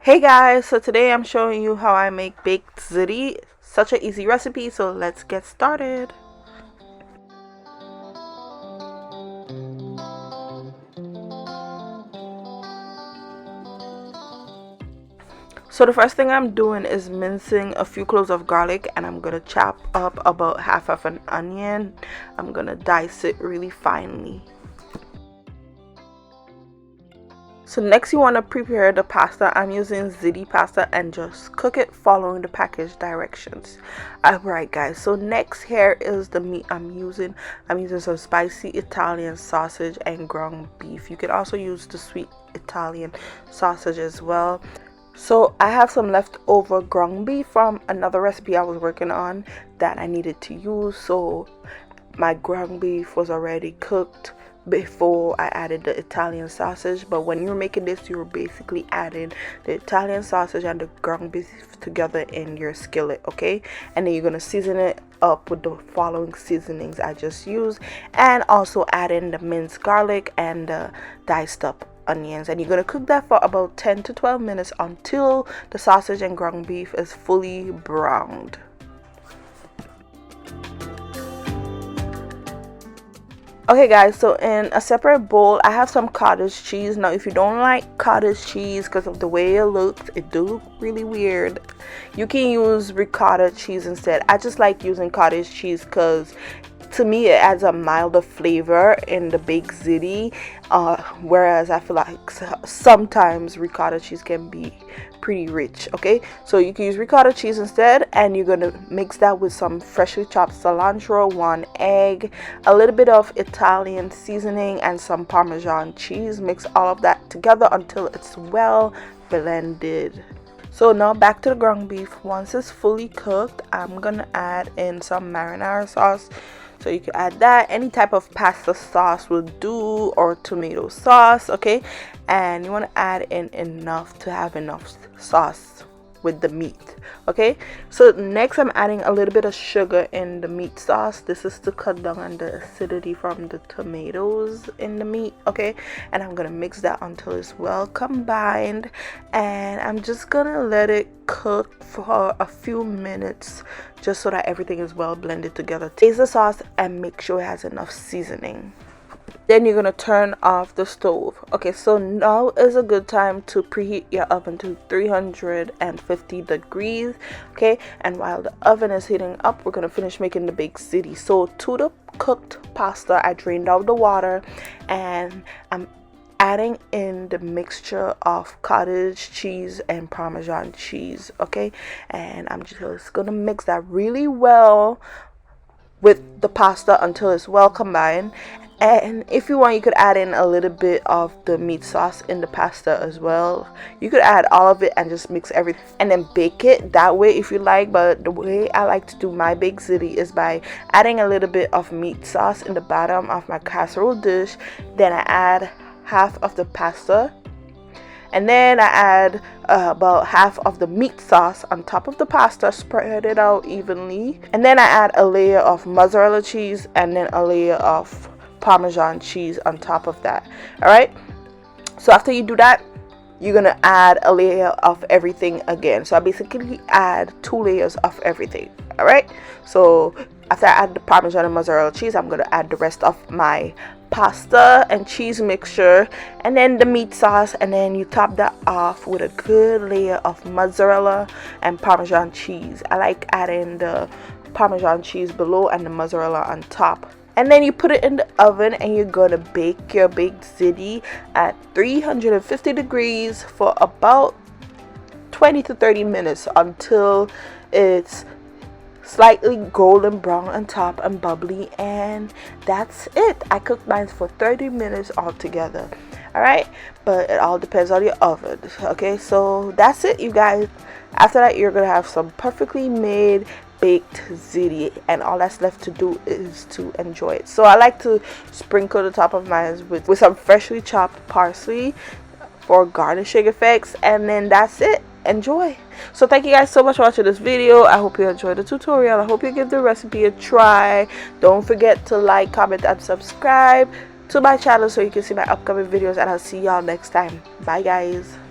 Hey guys, so today I'm showing you how I make baked ziti. Such an easy recipe, so let's get started. So the first thing I'm doing is mincing a few cloves of garlic, and I'm gonna chop up about half of an onion. I'm gonna dice it really finely. So next you want to prepare the pasta. I'm using Ziti pasta and just cook it following the package directions. Alright guys, so next here is the meat I'm using. I'm using some spicy Italian sausage and ground beef. You can also use the sweet Italian sausage as well. So I have some leftover ground beef from another recipe I was working on that I needed to use. So my ground beef was already cooked before I added the Italian sausage, but when you're making this, you're basically adding the Italian sausage and the ground beef together in your skillet, okay? And then you're gonna season it up with the following seasonings I just used, and also add in the minced garlic and the diced up onions, and you're gonna cook that for about 10 to 12 minutes until the sausage and ground beef is fully browned. Okay guys, so in a separate bowl I have some cottage cheese. Now if you don't like cottage cheese because of the way it looks, it do look really weird, you can use ricotta cheese instead. I just like using cottage cheese because to me it adds a milder flavor in the baked ziti, whereas I feel like sometimes ricotta cheese can be pretty rich. Okay, so you can use ricotta cheese instead, and you're gonna mix that with some freshly chopped cilantro, 1 egg, a little bit of Italian seasoning, and some Parmesan cheese. Mix all of that together until it's well blended. So now back to the ground beef. Once it's fully cooked, I'm gonna add in some marinara sauce. So you can add that, any type of pasta sauce will do, or tomato sauce, okay? And you want to add in enough to have enough sauce with the meat, okay? So next I'm adding a little bit of sugar in the meat sauce. This is to cut down on the acidity from the tomatoes in the meat, okay? And I'm gonna mix that until it's well combined, and I'm just gonna let it cook for a few minutes just so that everything is well blended together. Taste the sauce and make sure it has enough seasoning. Then you're gonna turn off the stove. Okay, so now is a good time to preheat your oven to 350 degrees, okay? And while the oven is heating up, we're gonna finish making the baked ziti. So to the cooked pasta, I drained out the water, and I'm adding in the mixture of cottage cheese and Parmesan cheese, okay? And I'm just gonna mix that really well with the pasta until it's well combined. And if you want, you could add in a little bit of the meat sauce in the pasta as well. You could add all of it and just mix everything and then bake it that way if you like. But the way I like to do my baked ziti is by adding a little bit of meat sauce in the bottom of my casserole dish. Then I add half of the pasta, and then I add about half of the meat sauce on top of the pasta, spread it out evenly, and then I add a layer of mozzarella cheese and then a layer of Parmesan cheese on top of that. All right, so after you do that, you're gonna add a layer of everything again. So I basically add 2 layers of everything. All right, so after I add the Parmesan and mozzarella cheese, I'm gonna add the rest of my pasta and cheese mixture, and then the meat sauce, and then you top that off with a good layer of mozzarella and Parmesan cheese. I like adding the Parmesan cheese below and the mozzarella on top. And then you put it in the oven, and you're gonna bake your baked ziti at 350 degrees for about 20 to 30 minutes until it's slightly golden brown on top and bubbly, and that's it. I cooked mine for 30 minutes altogether. All right, but it all depends on your oven. Okay, so that's it, you guys. After that, you're gonna have some perfectly made baked ziti, and all that's left to do is to enjoy it. So I like to sprinkle the top of mine with some freshly chopped parsley for garnishing effects, and then that's it. Enjoy. So thank you guys so much for watching this video. I hope you enjoyed the tutorial. I hope you give the recipe a try. Don't forget to like, comment, and subscribe to my channel so you can see my upcoming videos, and I'll see y'all next time. Bye guys.